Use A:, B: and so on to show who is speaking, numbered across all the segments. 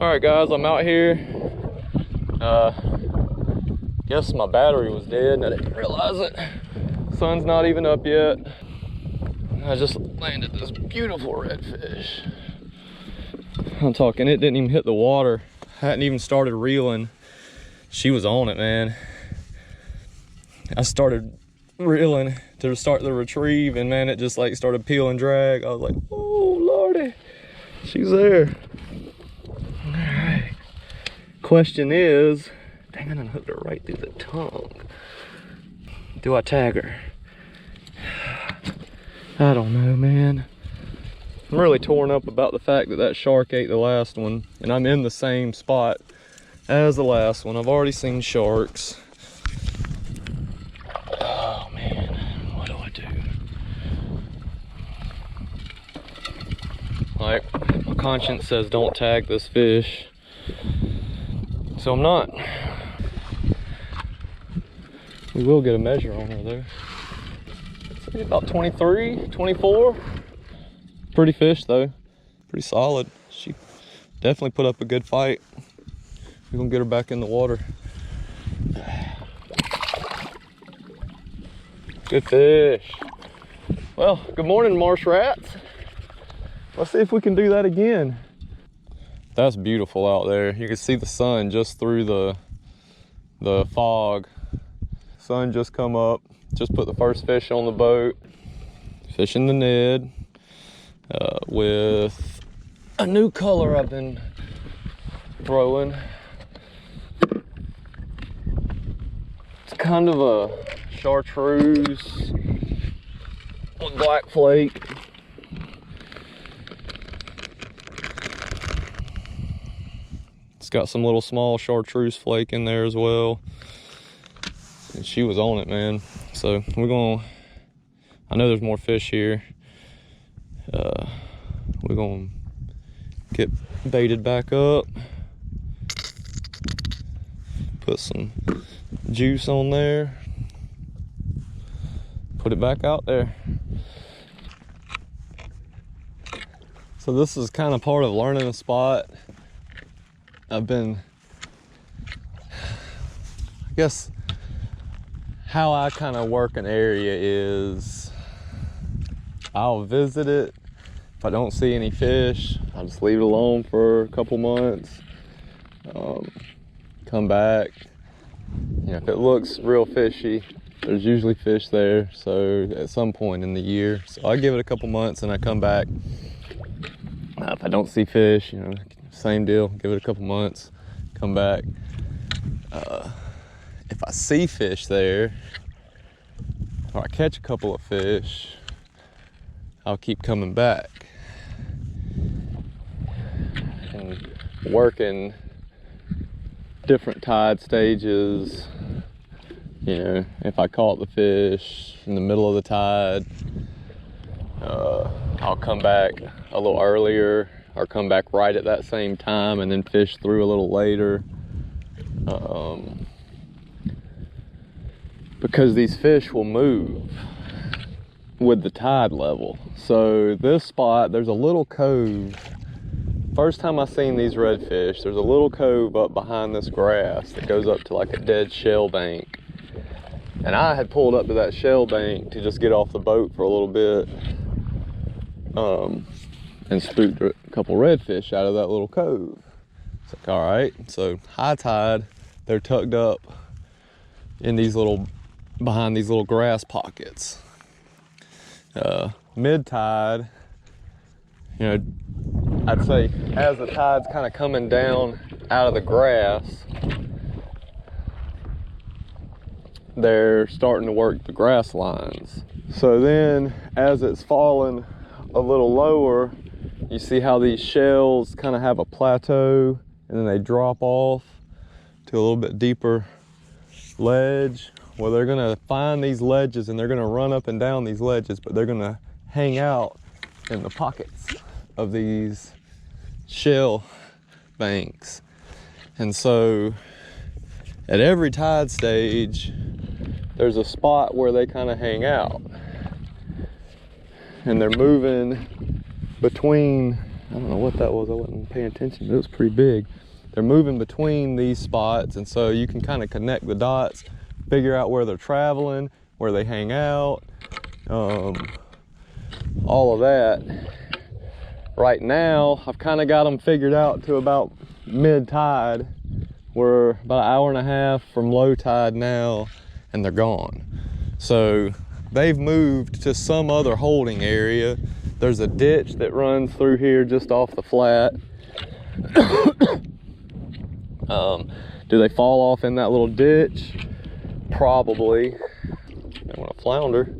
A: All right, guys, I'm out here. Guess my battery was dead and I didn't realize it. Sun's not even up yet. I just landed this beautiful redfish. I'm talking, it didn't even hit the water. Hadn't even started reeling. She was on it, man. I started reeling to start the retrieve, and man, it just like started peel and drag. I was like, oh lordy, she's there. All right. Question is, dang, I done hooked her right through the tongue. Do I tag her? I don't know, man. I'm really torn up about the fact that that shark ate the last one, and I'm in the same spot as the last one. I've already seen sharks. Oh man, what do I do? Like, my conscience says don't tag this fish, so I'm not. We will get a measure on her though. It's about 23, 24. Pretty fish though, pretty solid. She definitely put up a good fight. We're gonna get her back in the water. Good fish. Well, good morning, marsh rats. Let's see if we can do that again. That's beautiful out there. You can see the sun just through the fog. Sun just come up. Just put the first fish on the boat. Fishing the Ned with a new color I've been throwing. It's kind of a chartreuse with black flake. It's got some little small chartreuse flake in there as well. And she was on it, man. So we're gonna, I know there's more fish here. We're gonna get baited back up. Put some juice on there. Put it back out there. So this is kind of part of learning a spot. I've been, I guess, how I kind of work an area is I'll visit it. If I don't see any fish, I'll just leave it alone for a couple months. Come back. You know, if it looks real fishy, there's usually fish there. So at some point in the year, so I give it a couple months and I come back. If I don't see fish, you know, same deal. Give it a couple months, come back. If I see fish there, or I catch a couple of fish, I'll keep coming back. And working different tide stages. You know, if I caught the fish in the middle of the tide, I'll come back a little earlier or come back right at that same time and then fish through a little later. Because these fish will move with the tide level. So this spot, there's a little cove. First time I seen these redfish, there's a little cove up behind this grass that goes up to like a dead shell bank. And I had pulled up to that shell bank to just get off the boat for a little bit, and spooked a couple redfish out of that little cove. It's like, all right, so high tide, they're tucked up in these little, behind these little grass pockets. Mid tide, you know, I'd say as the tide's kind of coming down out of the grass, they're starting to work the grass lines. So then as it's falling a little lower, you see how these shells kind of have a plateau and then they drop off to a little bit deeper ledge. Well, they're gonna find these ledges and they're gonna run up and down these ledges, but they're gonna hang out in the pockets of these shell banks. And so at every tide stage, there's a spot where they kind of hang out. And they're moving between I don't know what that was. I wasn't paying attention, but it was pretty big. They're moving between these spots, and so you can kind of connect the dots, figure out where they're traveling, where they hang out, all of that. Right now, I've kind of got them figured out to about mid-tide. We're about an hour and a half from low tide now, and they're gone. So they've moved to some other holding area. There's a ditch that runs through here just off the flat. Do they fall off in that little ditch? Probably. They want to flounder.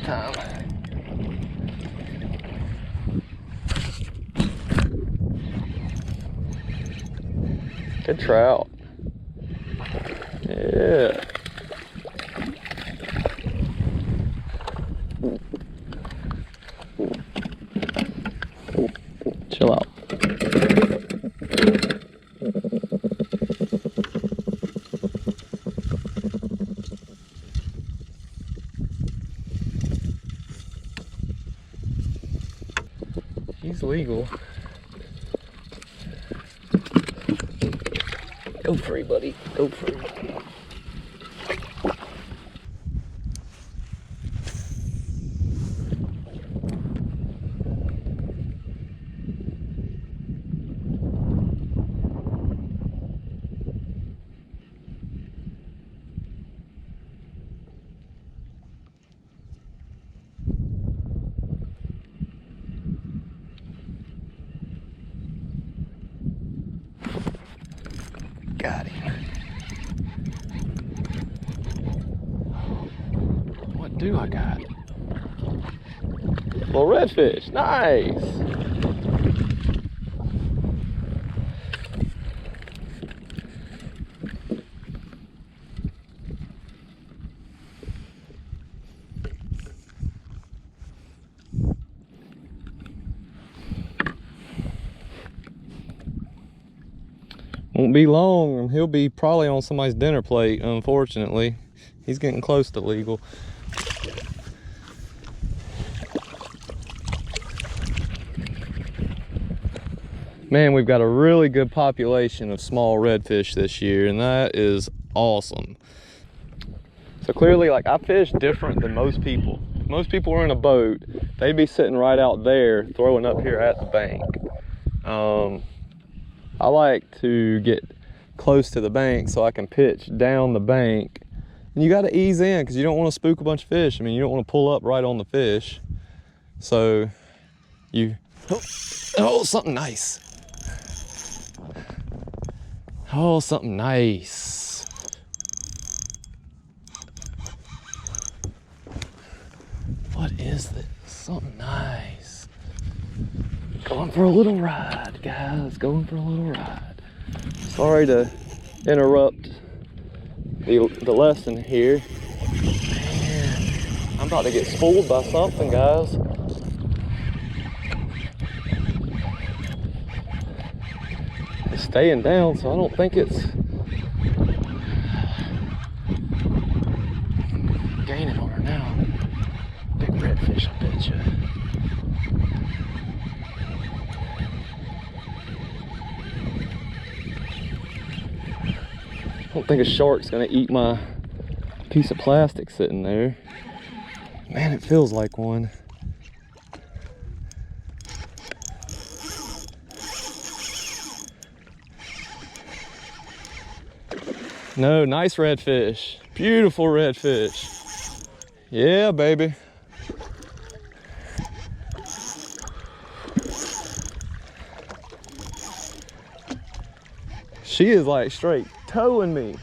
A: Time. Good trout. Yeah. Chill out. He's legal. Go free, buddy. Go free. Got him. What do I got? Little redfish. Nice. Won't be long, he'll be probably on somebody's dinner plate, unfortunately. He's getting close to legal. Man, we've got a really good population of small redfish this year, and that is awesome. So clearly, like, I fish different than most people. Most people are in a boat, they'd be sitting right out there throwing up here at the bank. I like to get close to the bank so I can pitch down the bank. And you got to ease in because you don't want to spook a bunch of fish. I mean, you don't want to pull up right on the fish. So you, oh, something nice. Oh, something nice. What is this? Something nice. Going for a little ride, guys. Going for a little ride. Sorry to interrupt the lesson here. Man, I'm about to get spooled by something, guys. It's staying down, so I don't think it's gaining on her now. Big redfish, I bet you. I don't think a shark's gonna eat my piece of plastic sitting there. Man, it feels like one. No, nice redfish. Beautiful redfish. Yeah, baby. She is like straight towing me.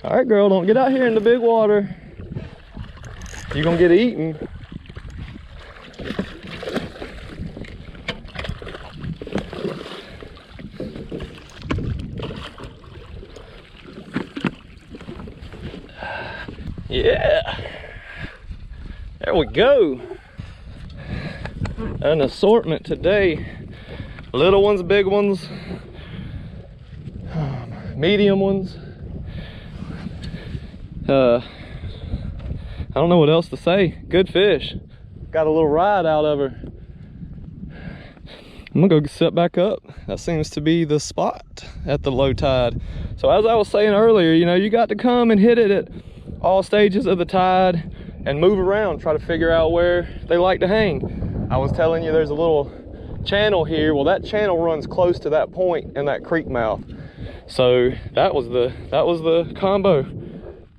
A: All All right, girl, don't get out here in the big water. You're gonna get eaten. Yeah, there we go. An assortment today. Little ones, big ones, medium ones. I don't know what else to say. Good fish. Got a little ride out of her. I'm gonna go set back up. That seems to be the spot at the low tide. So as I was saying earlier, you know, you got to come and hit it at all stages of the tide and move around, try to figure out where they like to hang. I was telling you there's a little channel here. Well, that channel runs close to that point in that creek mouth. So that was the combo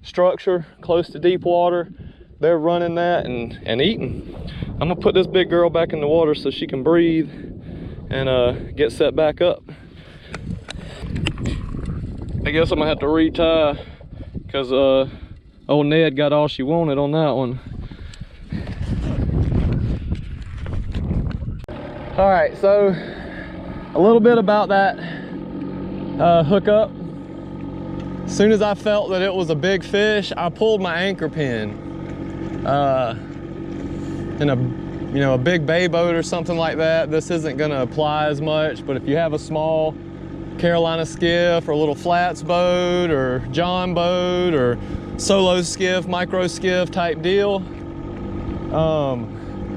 A: structure, close to deep water. They're running that and eating. I'm gonna put this big girl back in the water so she can breathe and get set back up. I guess I'm gonna have to retie because old Ned got all she wanted on that one. All right, so a little bit about that hookup. As soon as I felt that it was a big fish, I pulled my anchor pin. In a big bay boat or something like that, this isn't gonna apply as much, but if you have a small Carolina skiff or a little flats boat or John boat or solo skiff, micro skiff type deal,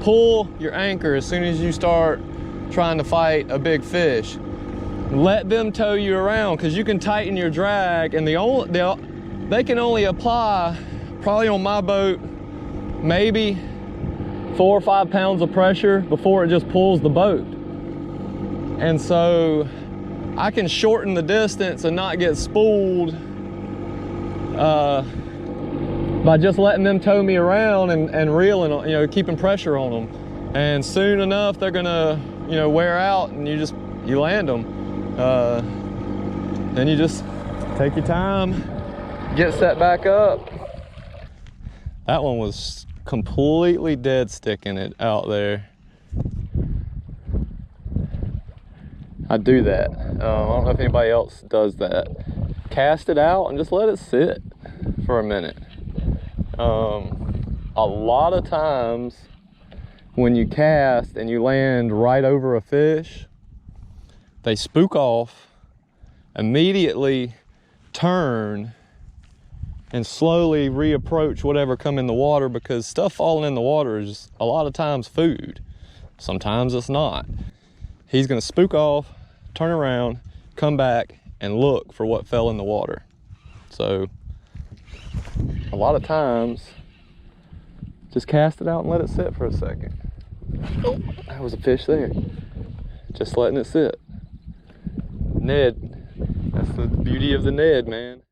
A: pull your anchor as soon as you start trying to fight a big fish. Let them tow you around, because you can tighten your drag, and they can only apply, probably on my boat, maybe 4 or 5 pounds of pressure before it just pulls the boat. And so I can shorten the distance and not get spooled by just letting them tow me around and reeling, you know, keeping pressure on them. And soon enough, they're gonna, you know, wear out, and you land them. Then you just take your time, get set back up. That one was completely dead sticking it out there. I do that. I don't know if anybody else does that. Cast it out and just let it sit for a minute. A lot of times when you cast and you land right over a fish, they spook off, immediately turn, and slowly reapproach whatever come in the water, because stuff falling in the water is a lot of times food. Sometimes it's not. He's gonna spook off, turn around, come back, and look for what fell in the water. So a lot of times, just cast it out and let it sit for a second. Oh, that was a fish there. Just letting it sit. Ned, that's the beauty of the Ned, man.